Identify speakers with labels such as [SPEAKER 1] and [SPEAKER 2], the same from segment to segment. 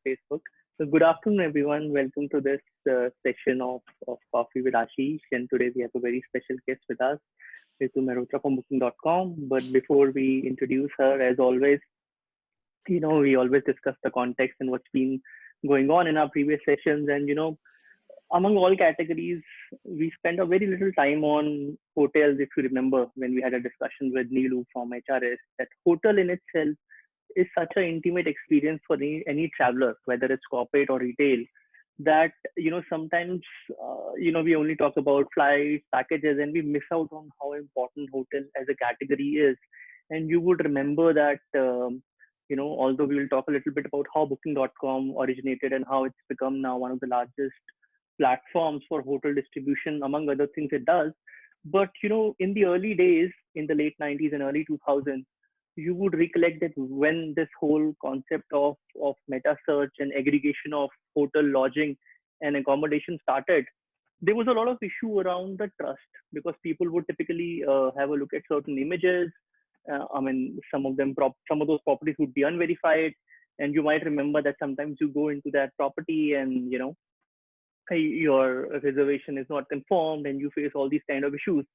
[SPEAKER 1] Facebook. So good afternoon, everyone. Welcome to this session of Coffee with Ashish. And today we have a very special guest with us, Ritu Mehrotra from Booking.com. But before we introduce her, as always, we always discuss the context and what's been going on in our previous sessions. And, among all categories, we spent a very little time on hotels. If you remember, when we had a discussion with Neelu from HRS, that hotel in itself is such an intimate experience for any traveler, whether it's corporate or retail, that sometimes we only talk about flights, packages, and we miss out on how important hotel as a category is. And you would remember that although we will talk a little bit about how Booking.com originated and how it's become now one of the largest platforms for hotel distribution, among other things it does. But in the early days, in the late 90s and early 2000s, you would recollect that when this whole concept of meta search and aggregation of hotel lodging and accommodation started, there was a lot of issue around the trust because people would typically have a look at certain images. I mean, some of those properties would be unverified, and you might remember that sometimes you go into that property and your reservation is not confirmed, and you face all these kind of issues.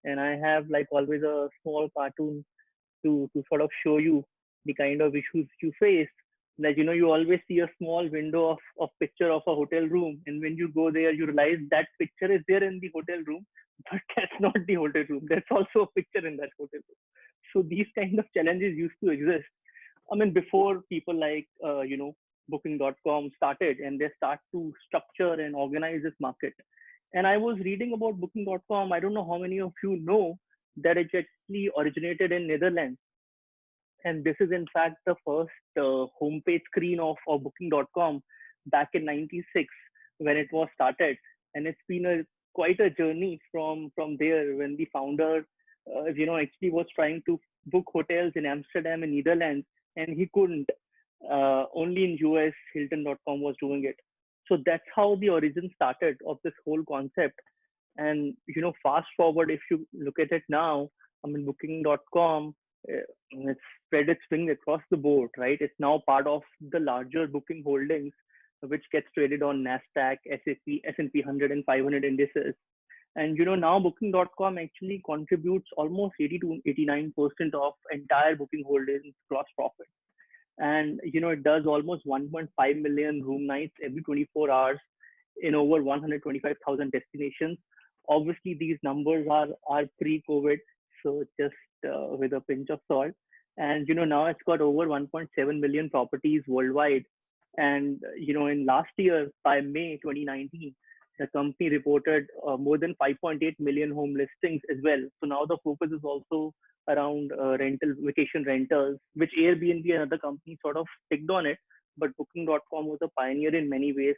[SPEAKER 1] And I have like always a small cartoon to sort of show you the kind of issues you face. That you always see a small window of picture of a hotel room, and when you go there, you realize that picture is there in the hotel room, but that's not the hotel room. That's also a picture in that hotel room. So these kind of challenges used to exist. I mean, before people like Booking.com started, and they start to structure and organize this market. And I was reading about Booking.com. I don't know how many of you know that it actually originated in Netherlands, and this is in fact the first homepage screen of Booking.com back in '96 when it was started. And it's been a quite a journey from there when the founder, actually was trying to book hotels in Amsterdam and Netherlands, and he couldn't. Only in US, Hilton.com was doing it. So that's how the origin started of this whole concept. And fast forward, if you look at it now, I mean, Booking.com, it's spread its wings across the board, right? It's now part of the larger Booking holdings, which gets traded on Nasdaq, S&P 100 and 500 indices. And now Booking.com actually contributes almost 80 to 89% of entire Booking holdings gross profit. And it does almost 1.5 million room nights every 24 hours in over 125,000 destinations. Obviously, these numbers are pre-COVID, so just with a pinch of salt. And now it's got over 1.7 million properties worldwide. And in last year, by May 2019, the company reported more than 5.8 million home listings as well. So now the focus is also around vacation rentals, which Airbnb and other companies sort of picked on it. But Booking.com was a pioneer in many ways,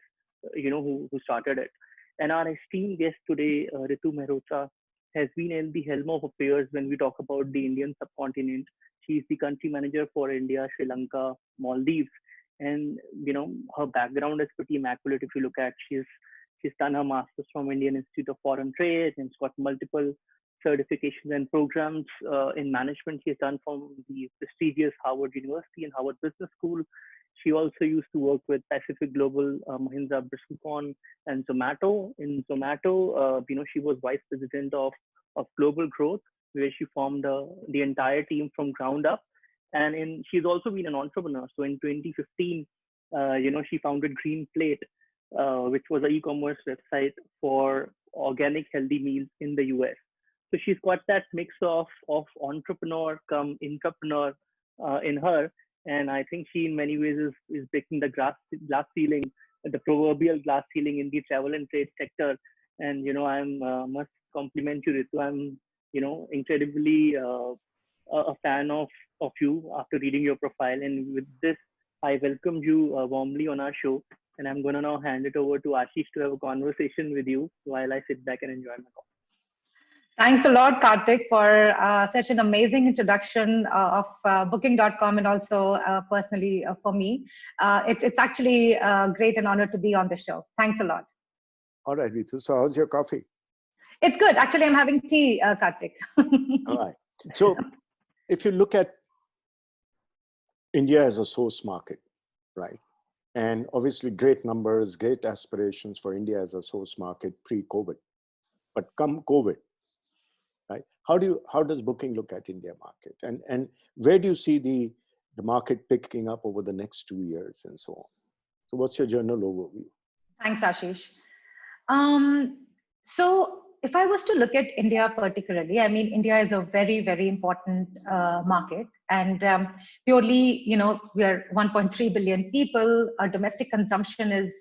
[SPEAKER 1] who started it. And our esteemed guest today, Ritu Mehrotra, has been in the helm of affairs when we talk about the Indian subcontinent. She's the country manager for India, Sri Lanka, Maldives. And, her background is pretty immaculate. If you look at, she's done her master's from Indian Institute of Foreign Trade, and she's got multiple certifications and programs in management. She's done from the prestigious Harvard University and Harvard Business School. She also used to work with Pacific Global, Mahindra Biswicon, and Zomato. In Zomato, she was vice president of global growth, where she formed the entire team from ground up. And she's also been an entrepreneur. So in 2015, she founded Green Plate, which was an e-commerce website for organic healthy meals in the US. So she's got that mix of entrepreneur come entrepreneur in her. And I think she in many ways is breaking the glass ceiling, the proverbial glass ceiling in the travel and trade sector. And I'm must compliment you, Ritu. I'm incredibly a fan of you after reading your profile. And with this, I welcome you warmly on our show. And I'm gonna now hand it over to Ashish to have a conversation with you while I sit back and enjoy my coffee.
[SPEAKER 2] Thanks a lot, Karthik, for such an amazing introduction of Booking.com, and also personally for me. It's actually great and honor to be on the show. Thanks a lot.
[SPEAKER 3] All right, Ritu. So how's your coffee?
[SPEAKER 2] It's good. Actually, I'm having tea, Karthik.
[SPEAKER 3] All right. So if you look at India as a source market, right? and obviously great numbers, great aspirations for India as a source market pre-COVID. But come COVID, right? How does Booking look at India market, and where do you see the market picking up over the next 2 years and so on? So what's your general overview?
[SPEAKER 2] Thanks, Ashish. So if I was to look at India particularly, I mean, India is a very, very important market. And purely, we are 1.3 billion people. Our domestic consumption is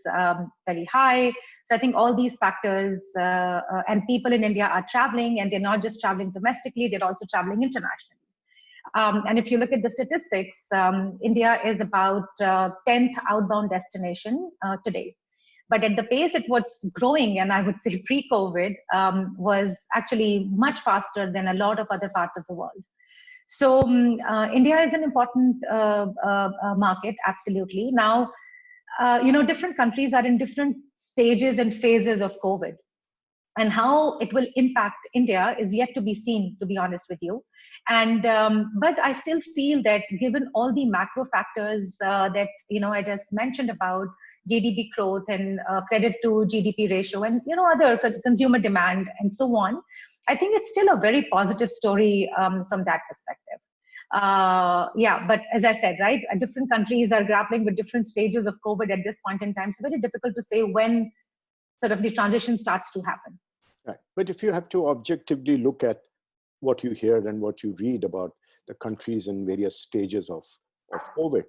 [SPEAKER 2] very high. So I think all these factors, and people in India are traveling, and they're not just traveling domestically, they're also traveling internationally. And if you look at the statistics, India is about 10th outbound destination today. But at the pace it was growing, and I would say pre-COVID, was actually much faster than a lot of other parts of the world. So India is an important market, absolutely. Now, different countries are in different stages and phases of COVID. And how it will impact India is yet to be seen, to be honest with you. And but I still feel that given all the macro factors that I just mentioned about GDP growth and credit to GDP ratio, and other consumer demand and so on, I think it's still a very positive story from that perspective. Yeah, but as I said, right, different countries are grappling with different stages of COVID at this point in time. It's very difficult to say when sort of the transition starts to happen.
[SPEAKER 3] Right. But if you have to objectively look at what you hear and what you read about the countries in various stages of COVID,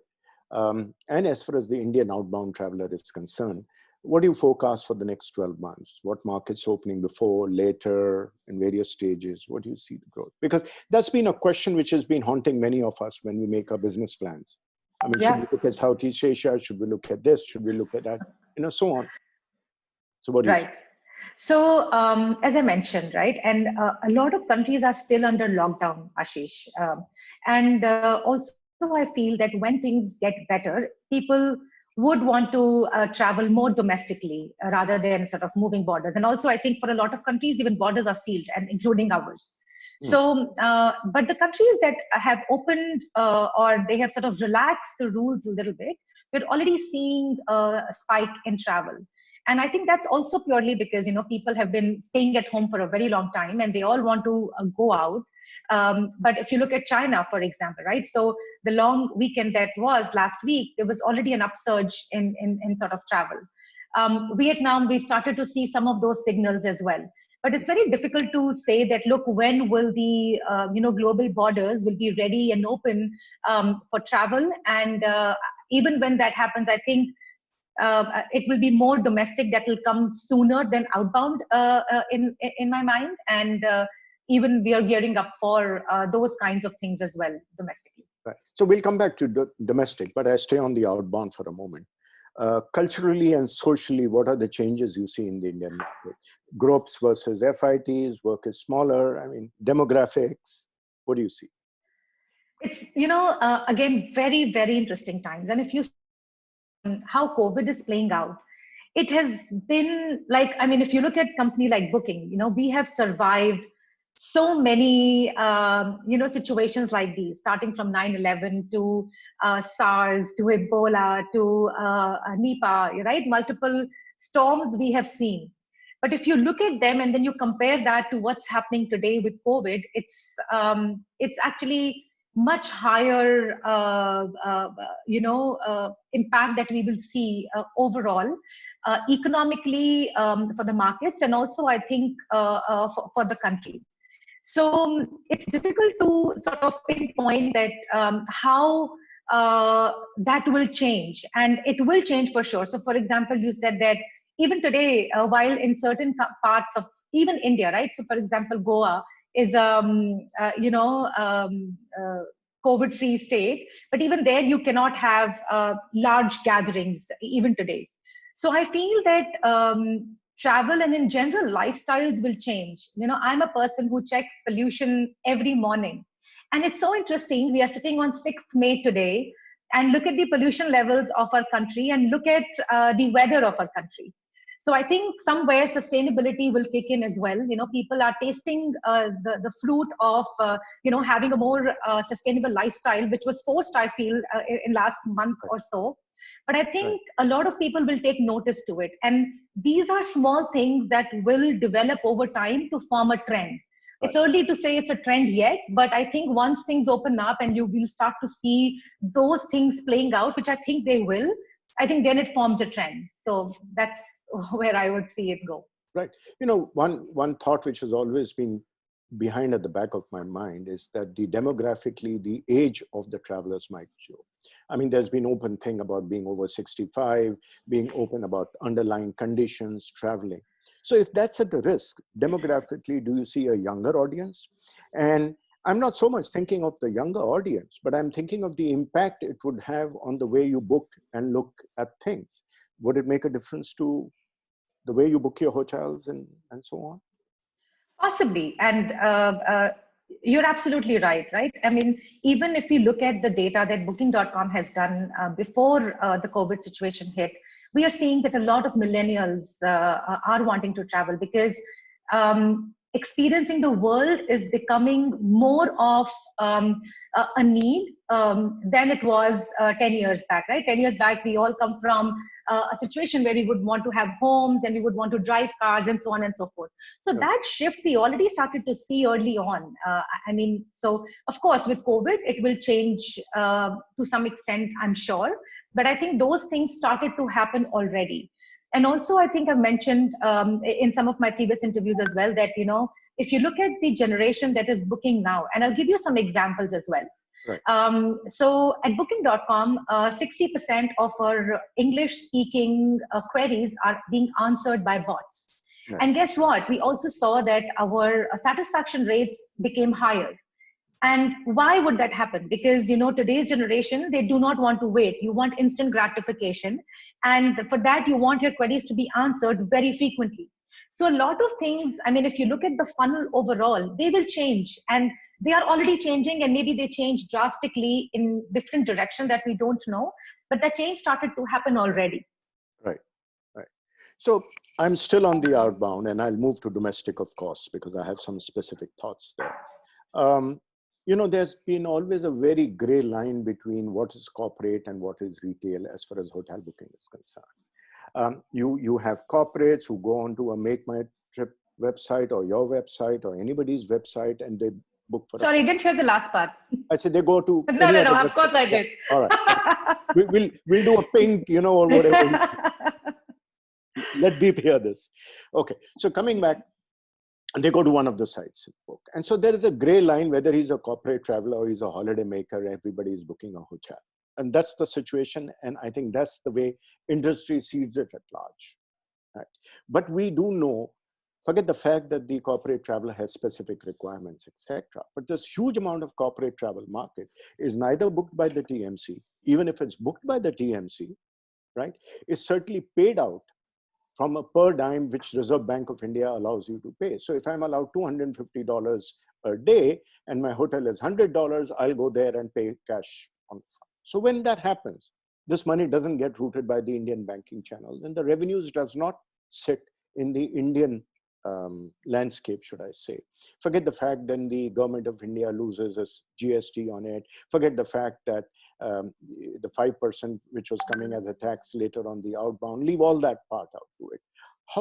[SPEAKER 3] and as far as the Indian outbound traveler is concerned, what do you forecast for the next 12 months? What markets opening before, later, in various stages? What do you see the growth? Because that's been a question which has been haunting many of us when we make our business plans. I mean, should we look at Southeast Asia? Should we look at this? Should we look at that? So on. So what do you see?
[SPEAKER 2] So, as I mentioned, right, and a lot of countries are still under lockdown, Ashish. And also, I feel that when things get better, people would want to travel more domestically rather than sort of moving borders. And also, I think for a lot of countries, even borders are sealed, and including ours. So, but the countries that have opened or they have sort of relaxed the rules a little bit, we're already seeing a spike in travel. And I think that's also purely because, people have been staying at home for a very long time and they all want to go out. But if you look at China, for example, right? So the long weekend that was last week, there was already an upsurge in sort of travel. Vietnam, we've started to see some of those signals as well. But it's very difficult to say that, look, when will the, global borders will be ready and open for travel? And even when that happens, I think it will be more domestic that will come sooner than outbound in my mind. And even we are gearing up for those kinds of things as well domestically.
[SPEAKER 3] Right. So we'll come back to domestic, but I stay on the outbound for a moment. Culturally and socially, what are the changes you see in the Indian market? Groups versus FITs, work is smaller. I mean, demographics, what do you see?
[SPEAKER 2] It's, again, very, very interesting times. And if you how COVID is playing out, it has been like, I mean, if you look at company like Booking, we have survived so many, situations like these, starting from 9/11 to SARS, to Ebola, to Nipah, right? Multiple storms we have seen. But if you look at them and then you compare that to what's happening today with COVID, it's actually much higher, impact that we will see overall, economically for the markets, and also I think for the country. So it's difficult to sort of pinpoint that how that will change, and it will change for sure. So, for example, you said that even today, while in certain parts of even India, right? So, for example, Goa is COVID-free state, but even there you cannot have large gatherings even today. So I feel that travel and in general lifestyles will change. I'm a person who checks pollution every morning, and it's so interesting. We are sitting on 6th May today, and look at the pollution levels of our country, and look at the weather of our country. So I think somewhere sustainability will kick in as well. People are tasting the fruit of, having a more sustainable lifestyle, which was forced, I feel, in last month or so. But I think a lot of people will take notice to it. And these are small things that will develop over time to form a trend. It's early to say it's a trend yet, but I think once things open up and you will start to see those things playing out, which I think they will, I think then it forms a trend. So that's where I would see it go.
[SPEAKER 3] Right. You know, one thought which has always been behind at the back of my mind is that demographically, the age of the travelers might show. I mean, there's been open thing about being over 65, being open about underlying conditions, traveling. So if that's at the risk, demographically, do you see a younger audience? And I'm not so much thinking of the younger audience, but I'm thinking of the impact it would have on the way you book and look at things. Would it make a difference to the way you book your hotels and so on?
[SPEAKER 2] Possibly. And you're absolutely right, right? I mean, even if you look at the data that booking.com has done before the COVID situation hit, we are seeing that a lot of millennials are wanting to travel because experiencing the world is becoming more of a need than it was 10 years back, right? 10 years back, we all come from a situation where we would want to have homes and we would want to drive cars and so on and so forth. So that shift we already started to see early on. I mean, so of course, with COVID, it will change to some extent, I'm sure. But I think those things started to happen already. And also, I think I've mentioned in some of my previous interviews as well that, you know, if you look at the generation that is booking now, and I'll give you some examples as well.
[SPEAKER 3] Right.
[SPEAKER 2] So at booking.com, 60% of our English-speaking queries are being answered by bots. Right. And guess what? We also saw that our satisfaction rates became higher. And why would that happen? Because, you know, today's generation, they do not want to wait. You want instant gratification. And for that, you want your queries to be answered very frequently. So a lot of things, I mean, if you look at the funnel overall, they will change. And they are already changing, and maybe they change drastically in different directions that we don't know. But that change started to happen already.
[SPEAKER 3] Right, right. So I'm still on the outbound, and I'll move to domestic, of course, because I have some specific thoughts there. You know, there's been always a very gray line between what is corporate and what is retail as far as hotel booking is concerned. You have corporates who go on to a Make My Trip website or your website or anybody's website, and they book for.
[SPEAKER 2] Sorry, I didn't hear the last part.
[SPEAKER 3] I said they go to.
[SPEAKER 2] No, of course I did.
[SPEAKER 3] All right. We'll do a ping, you know, or whatever. Let Deep hear this. Okay, so coming back, and they go to one of the sites and book. And so there is a gray line, whether he's a corporate traveler or he's a holiday maker, everybody is booking a hotel. And that's the situation. And I think that's the way industry sees it at large. Right? But we do know, forget the fact that the corporate traveler has specific requirements, etc. But this huge amount of corporate travel market is neither booked by the TMC, even if it's booked by the TMC, right? It's certainly paid out from a per dime, which Reserve Bank of India allows you to pay. So if I'm allowed $250 a day and my hotel is $100, I'll go there and pay cash on the front. So when that happens, this money doesn't get routed by the Indian banking channels, and the revenues does not sit in the Indian landscape, should I say. Forget the fact then the government of India loses its GST on it. Forget the fact that the 5% which was coming as a tax later on the outbound, leave all that part out to it.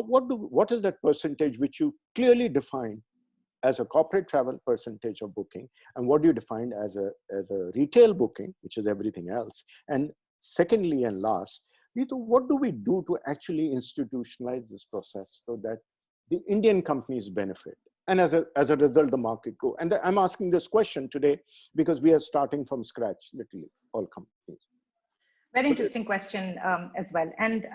[SPEAKER 3] What is that percentage which you clearly define as a corporate travel percentage of booking, and what do you define as a retail booking, which is everything else? And secondly and last, Ritu, what do we do to actually institutionalize this process so that the Indian companies benefit, and as a result, the market grow? And I'm asking this question today because we are starting from scratch, literally, all companies.
[SPEAKER 2] Very interesting question as well. And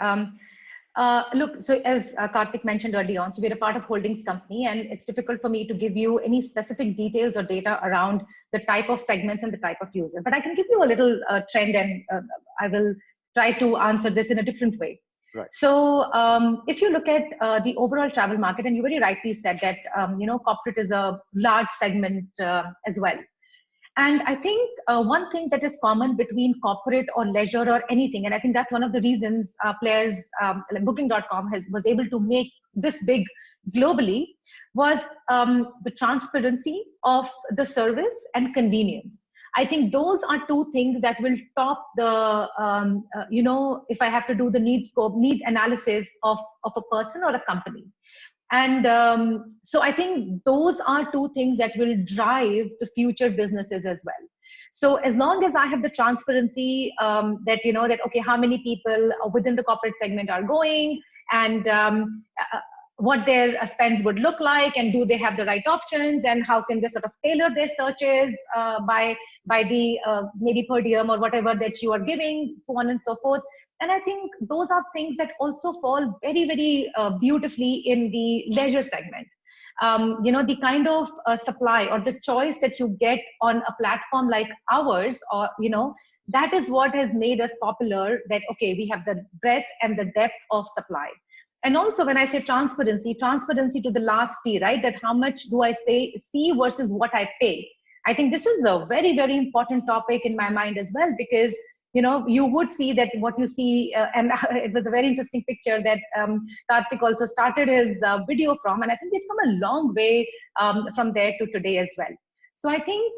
[SPEAKER 2] look, so as Karthik mentioned early on, so we're a part of holdings company, and it's difficult for me to give you any specific details or data around the type of segments and the type of user. But I can give you a little trend, and I will try to answer this in a different way.
[SPEAKER 3] Right.
[SPEAKER 2] So if you look at the overall travel market, and you very rightly said that, you know, corporate is a large segment as well. And I think one thing that is common between corporate or leisure or anything, and I think that's one of the reasons players like booking.com was able to make this big globally, was the transparency of the service and convenience. I think those are two things that will top the, if I have to do the need analysis of a person or a company. And so I think those are two things that will drive the future businesses as well. So as long as I have the transparency, that, that, okay, how many people within the corporate segment are going, and what their spends would look like, and do they have the right options, and how can they sort of tailor their searches by the maybe per diem or whatever that you are giving, so on and so forth. And I think those are things that also fall very, very beautifully in the leisure segment. The kind of supply or the choice that you get on a platform like ours, or, that is what has made us popular, that, okay, we have the breadth and the depth of supply. And also, when I say transparency to the last T, right? That how much do I see versus what I pay? I think this is a very, very important topic in my mind as well, because you would see that what you see, and it was a very interesting picture that Karthik also started his video from, and I think we've come a long way from there to today as well. So I think,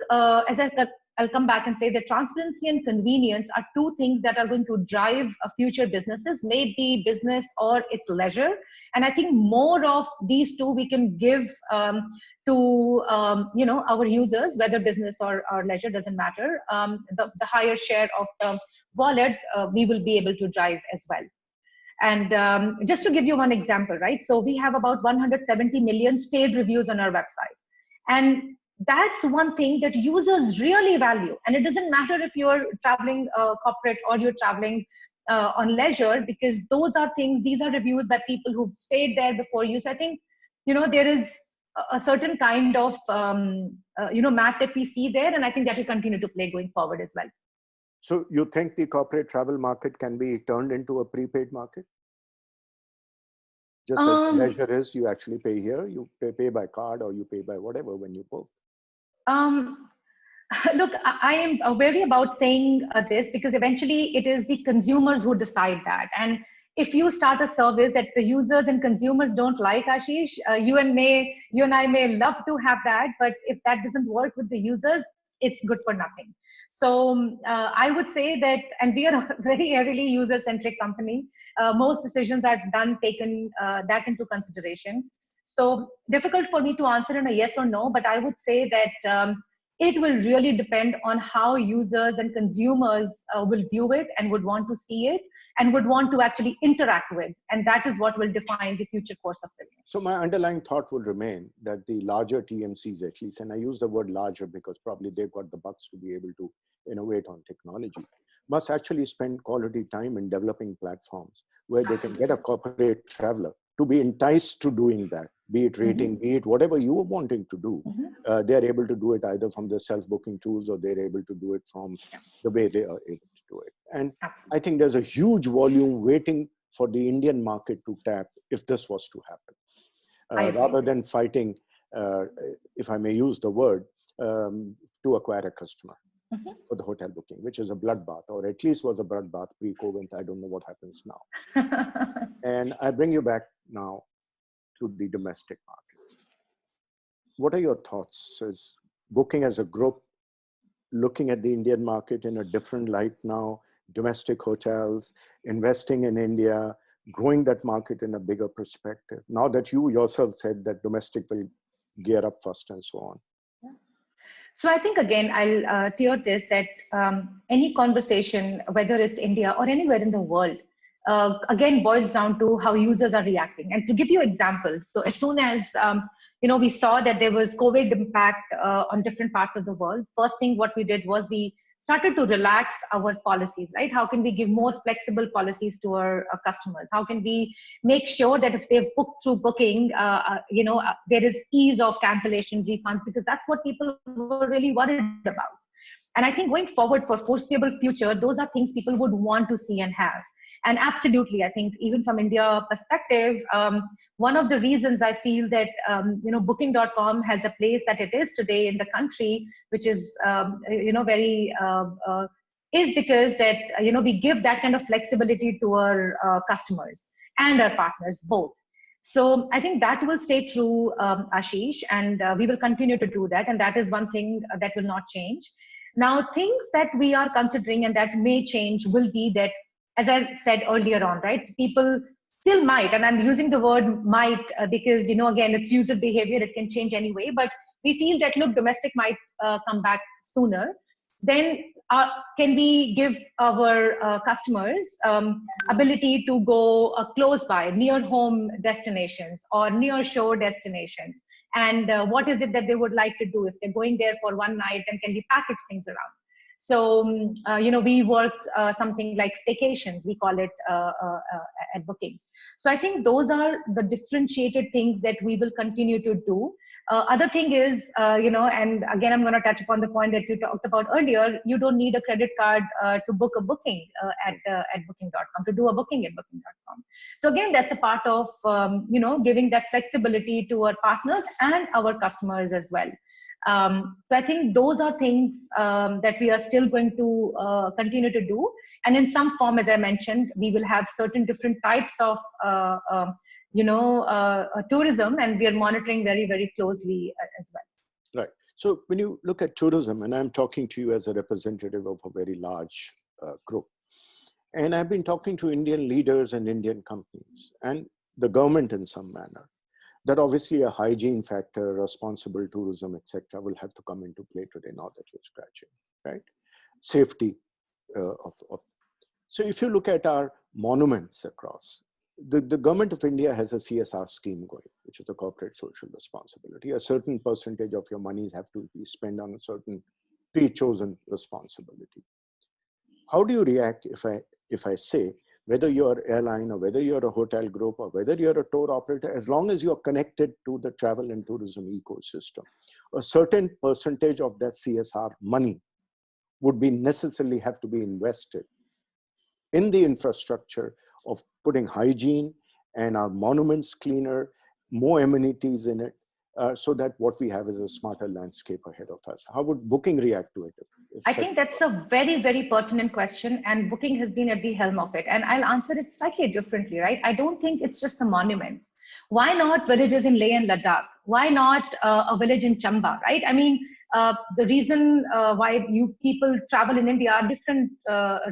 [SPEAKER 2] I'll come back and say that transparency and convenience are two things that are going to drive future businesses, maybe business or its leisure. And I think more of these two we can give to our users, whether business or leisure, doesn't matter. The higher share of the wallet we will be able to drive as well. And just to give you one example, right? So we have about 170 million stayed reviews on our website. And that's one thing that users really value. And it doesn't matter if you're traveling corporate or you're traveling on leisure, because those are things, these are reviews by people who've stayed there before you. So I think, there is a certain kind of, math that we see there. And I think that will continue to play going forward as well.
[SPEAKER 3] So you think the corporate travel market can be turned into a prepaid market? Just as leisure is, you actually pay here, you pay by card, or you pay by whatever when you book.
[SPEAKER 2] Look, I am wary about saying this, because eventually it is the consumers who decide that. And if you start a service that the users and consumers don't like, Ashish, you and I may love to have that, but if that doesn't work with the users, it's good for nothing. So I would say that, and we are a very heavily user-centric company. Most decisions are taken that into consideration. So difficult for me to answer in a yes or no, but I would say that it will really depend on how users and consumers will view it and would want to see it and would want to actually interact with. And that is what will define the future course of business.
[SPEAKER 3] So my underlying thought will remain that the larger TMCs, at least, and I use the word larger because probably they've got the bucks to be able to innovate on technology, must actually spend quality time in developing platforms where they can get a corporate traveler to be enticed to doing that, be it rating, be it whatever you are wanting to do. They're able to do it either from the self-booking tools, or they're able to do it from the way they are able to do it. And I think there's a huge volume waiting for the Indian market to tap if this was to happen, rather than fighting, if I may use the word, to acquire a customer for the hotel booking, which is a bloodbath, or at least was a bloodbath pre-COVID. I don't know what happens now. And I bring you back now to the domestic market. What are your thoughts? Is booking as a group looking at the Indian market in a different light now? Domestic hotels, investing in India, growing that market in a bigger perspective, now that you yourself said that domestic will gear up first and so on?
[SPEAKER 2] So I think, again, I'll clear this, that any conversation, whether it's India or anywhere in the world, again, boils down to how users are reacting. And to give you examples, so as soon as, we saw that there was COVID impact on different parts of the world, first thing what we did was we started to relax our policies, right? How can we give more flexible policies to our customers? How can we make sure that if they've booked through booking, there is ease of cancellation, refunds, because that's what people were really worried about. And I think going forward for foreseeable future, those are things people would want to see and have. And absolutely, I think even from India perspective, one of the reasons I feel that, Booking.com has a place that it is today in the country, which is, is because that, we give that kind of flexibility to our customers and our partners, both. So I think that will stay true, Ashish, and we will continue to do that. And that is one thing that will not change. Now, things that we are considering and that may change will be that, as I said earlier on, right? People still might, and I'm using the word might because, again, it's user behavior, it can change anyway, but we feel that, look, domestic might come back sooner. Then can we give our customers ability to go close by, near home destinations or near shore destinations? And what is it that they would like to do if they're going there for one night, and can we package things around? So, we work something like staycations, we call it at Booking. So I think those are the differentiated things that we will continue to do. Other thing is, and again, I'm going to touch upon the point that you talked about earlier. You don't need a credit card to book a booking at booking.com, to do a booking at booking.com. So again, that's a part of, giving that flexibility to our partners and our customers as well. So I think those are things that we are still going to continue to do. And in some form, as I mentioned, we will have certain different types of tourism, and we are monitoring very, very closely as well.
[SPEAKER 3] Right. So when you look at tourism, and I'm talking to you as a representative of a very large group, and I've been talking to Indian leaders and Indian companies and the government in some manner, that obviously a hygiene factor, responsible tourism, etc., will have to come into play today, now that you're scratching, right? Safety So if you look at our monuments across, the government of India has a CSR scheme going, which is a corporate social responsibility. A certain percentage of your monies have to be spent on a certain pre-chosen responsibility. How do you react if I say, whether you're an airline or whether you're a hotel group or whether you're a tour operator, as long as you're connected to the travel and tourism ecosystem, a certain percentage of that CSR money would be necessarily have to be invested in the infrastructure of putting hygiene and our monuments cleaner, more amenities in it, so that what we have is a smarter landscape ahead of us. How would Booking react to it?
[SPEAKER 2] I think that's a very, very pertinent question, and Booking has been at the helm of it. And I'll answer it slightly differently, right? I don't think it's just the monuments. Why not villages in Leh and Ladakh? Why not a village in Chamba, right? I mean, the reason why people travel in India are different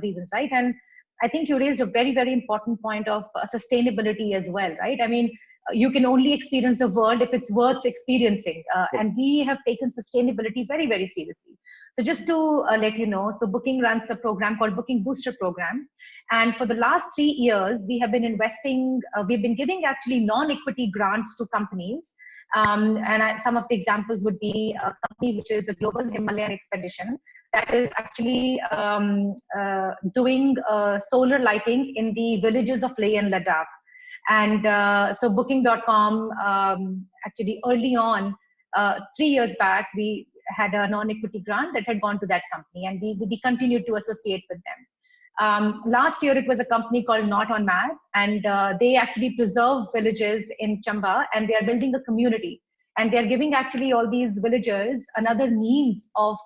[SPEAKER 2] reasons, right? And I think you raised a very, very important point of sustainability as well, right? I mean, you can only experience the world if it's worth experiencing. And we have taken sustainability very, very seriously. So just to let you know, so Booking runs a program called Booking Booster Program. And for the last 3 years, we have been investing, we've been giving actually non-equity grants to companies. Some of the examples would be a company which is the Global Himalayan Expedition that is actually doing solar lighting in the villages of Leh and Ladakh. And so Booking.com, actually early on, 3 years back, we had a non-equity grant that had gone to that company, and we continued to associate with them. Last year, it was a company called Not on Mad, and they actually preserve villages in Chamba, and they are building a community. And they're giving actually all these villagers another means of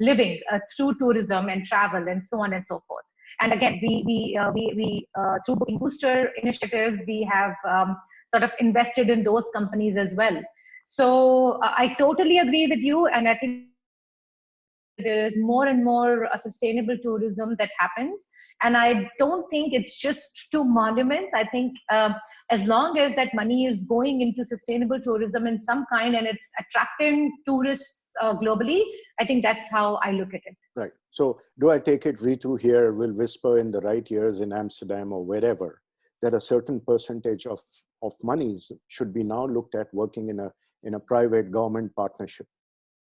[SPEAKER 2] living through tourism and travel and so on and so forth. And again, we through Booking Booster initiatives, we have sort of invested in those companies as well. So I totally agree with you, and I think there is more and more sustainable tourism that happens. And I don't think it's just to monuments. I think as long as that money is going into sustainable tourism in some kind and it's attracting tourists globally, I think that's how I look at it.
[SPEAKER 3] Right. So do I take it Ritu here will whisper in the right ears in Amsterdam or wherever that a certain percentage of monies should be now looked at working in a private government partnership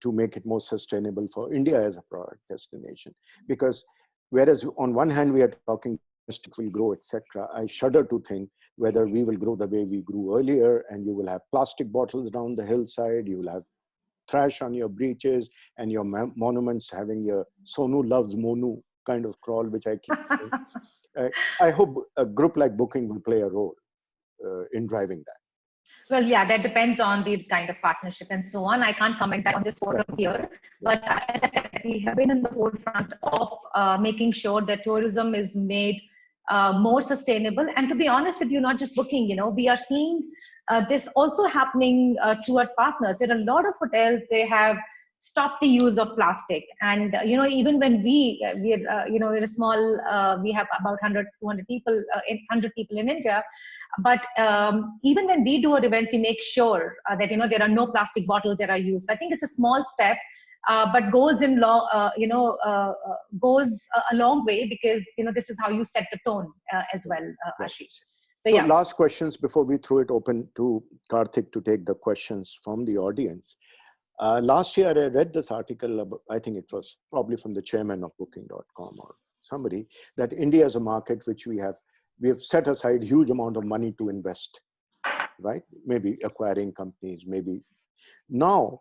[SPEAKER 3] to make it more sustainable for India as a product destination? Because whereas on one hand we are talking domestic will grow, etc., I shudder to think whether we will grow the way we grew earlier, and you will have plastic bottles down the hillside, you will have trash on your beaches, and your monuments having your Sonu loves Monu kind of crawl, which I keep saying. I hope a group like Booking will play a role in driving that.
[SPEAKER 2] Well, yeah, that depends on the kind of partnership and so on. I can't comment on this forum here, but as I said, we have been in the forefront of making sure that tourism is made more sustainable. And to be honest with you, not just Booking, we are seeing this also happening through our partners. There are a lot of hotels, they have stop the use of plastic. And even when we're a small, we have about 100 200 people, 100 people in India, but even when we do our events, we make sure that there are no plastic bottles that are used. I think it's a small step, but goes goes a long way, because this is how you set the tone as well, Ashish.
[SPEAKER 3] So yeah. Last questions before we throw it open to Karthik to take the questions from the audience. Last year, I read this article, I think it was probably from the chairman of Booking.com or somebody, that India is a market which we have set aside huge amount of money to invest, right? Maybe acquiring companies, maybe. Now,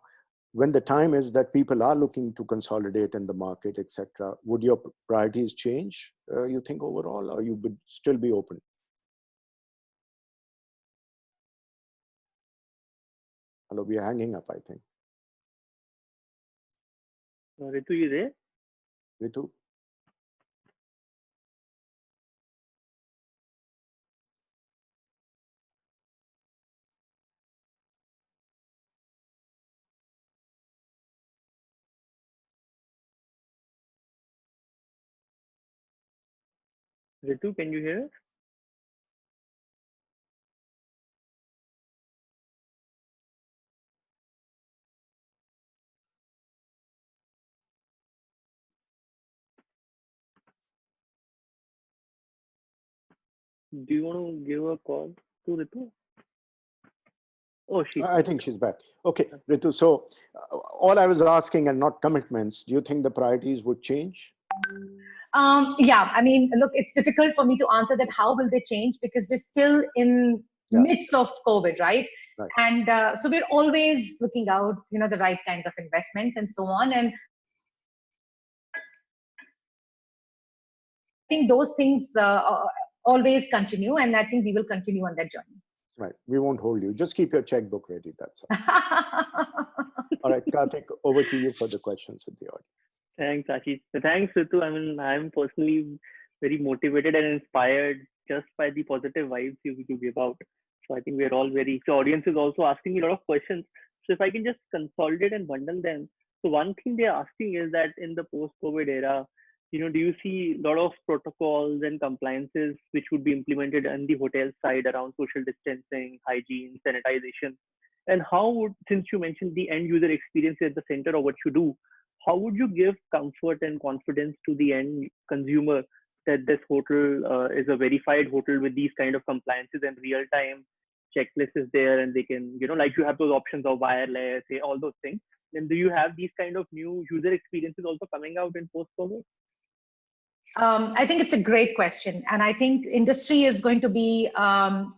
[SPEAKER 3] when the time is that people are looking to consolidate in the market, etc., would your priorities change, you think, overall, or you would still be open? Hello, we are hanging up, I think.
[SPEAKER 1] Ritu, you there?
[SPEAKER 3] Ritu?
[SPEAKER 1] Ritu, can you hear us? Do you want to give a call to Ritu? Oh,
[SPEAKER 3] I think she's back. Okay, Ritu. So all I was asking, and not commitments, do you think the priorities would change?
[SPEAKER 2] Yeah, I mean, look, it's difficult for me to answer that. How will they change? Because we're still in midst of COVID, right? And so we're always looking out, the right kinds of investments and so on. And I think those things always continue, and I think we will continue on that journey.
[SPEAKER 3] Right. We won't hold you. Just keep your checkbook ready. That's all. All right, Karthik, over to you for the questions with the audience.
[SPEAKER 1] Thanks, Ashish. Thanks, Ritu. I mean, I'm personally very motivated and inspired just by the positive vibes you give out. So I think we're all very, the audience is also asking me a lot of questions. So if I can just consolidate and bundle them. So one thing they're asking is that in the post-COVID era, do you see a lot of protocols and compliances which would be implemented on the hotel side around social distancing, hygiene, sanitization? And how would, since you mentioned the end user experience at the center of what you do, how would you give comfort and confidence to the end consumer that this hotel is a verified hotel with these kind of compliances and real-time checklist is there, and they can, like you have those options of wireless, all those things. Then do you have these kind of new user experiences also coming out in post-COVID?
[SPEAKER 2] I think it's a great question. And I think industry is going to be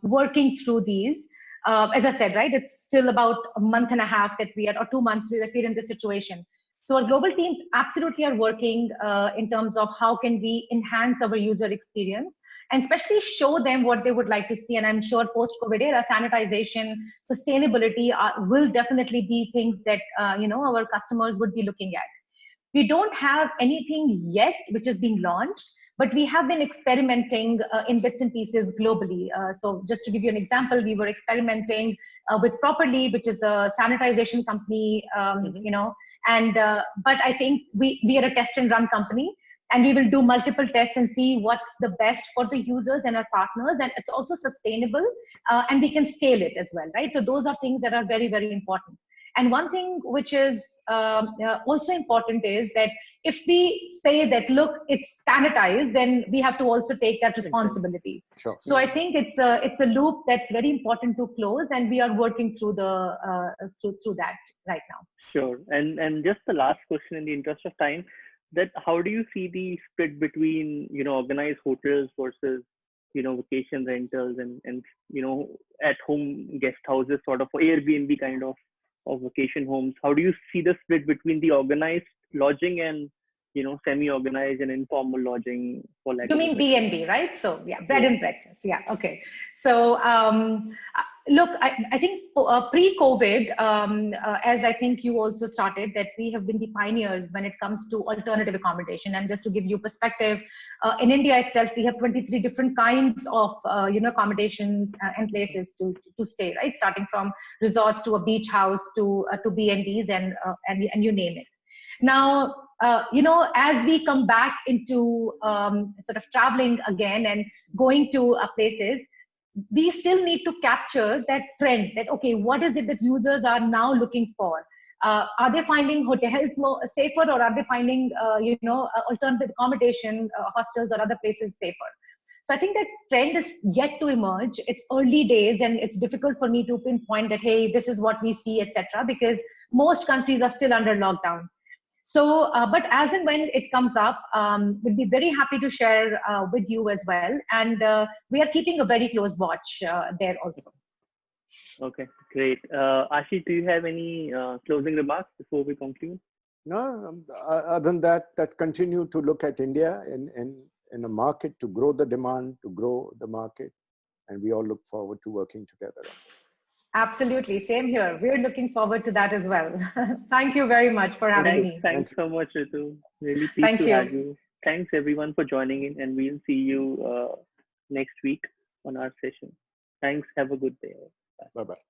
[SPEAKER 2] working through these. As I said, right, it's still about a month and a half that we are, or 2 months that we're in this situation. So our global teams absolutely are working in terms of how can we enhance our user experience and especially show them what they would like to see. And I'm sure post-COVID era, sanitization, sustainability will definitely be things that our customers would be looking at. We don't have anything yet which is being launched, but we have been experimenting in bits and pieces globally. So just to give you an example, we were experimenting with Properly, which is a sanitization company, but I think we are a test and run company, and we will do multiple tests and see what's the best for the users and our partners, and it's also sustainable, and we can scale it as well, right? So those are things that are very, very important. And one thing which is also important is that if we say that, look, it's sanitized, then we have to also take that responsibility.
[SPEAKER 3] Sure.
[SPEAKER 2] So I think it's a loop that's very important to close, and we are working through through that right now.
[SPEAKER 1] Sure. And just the last question in the interest of time, that how do you see the split between, organized hotels versus, vacation rentals and at home guest houses, sort of Airbnb kind of vacation homes? How do you see the split between the organized lodging and semi-organized and informal lodging, for lack
[SPEAKER 2] You
[SPEAKER 1] of a
[SPEAKER 2] mean
[SPEAKER 1] better word.
[SPEAKER 2] B&B, right? So yeah, bread
[SPEAKER 1] Yeah.
[SPEAKER 2] and breakfast. Yeah, okay. So look, I think pre-COVID, as I think you also started, that we have been the pioneers when it comes to alternative accommodation. And just to give you perspective, in India itself, we have 23 different kinds of accommodations and places to stay, right? Starting from resorts to a beach house to B&Bs and you name it. Now, as we come back into sort of traveling again and going to places, we still need to capture that trend that, okay, what is it that users are now looking for? Are they finding hotels more safer, or are they finding, alternative accommodation, hostels or other places safer? So I think that trend is yet to emerge. It's early days and it's difficult for me to pinpoint that, hey, this is what we see, etc., because most countries are still under lockdown. So, but as and when it comes up, we'll be very happy to share with you as well. And we are keeping a very close watch there also.
[SPEAKER 1] Okay, great. Ashish, do you have any closing remarks before we conclude?
[SPEAKER 3] No, other than that, continue to look at India in a market to grow the demand, to grow the market. And we all look forward to working together on this.
[SPEAKER 2] Absolutely. Same here. We're looking forward to that as well. Thank you very much for having me.
[SPEAKER 1] Thanks so much, Ritu. Really pleased
[SPEAKER 2] Thank
[SPEAKER 1] to have
[SPEAKER 2] you.
[SPEAKER 1] you. Thanks everyone for joining in, and we'll see you next week on our session. Thanks. Have a good day.
[SPEAKER 3] Bye-bye.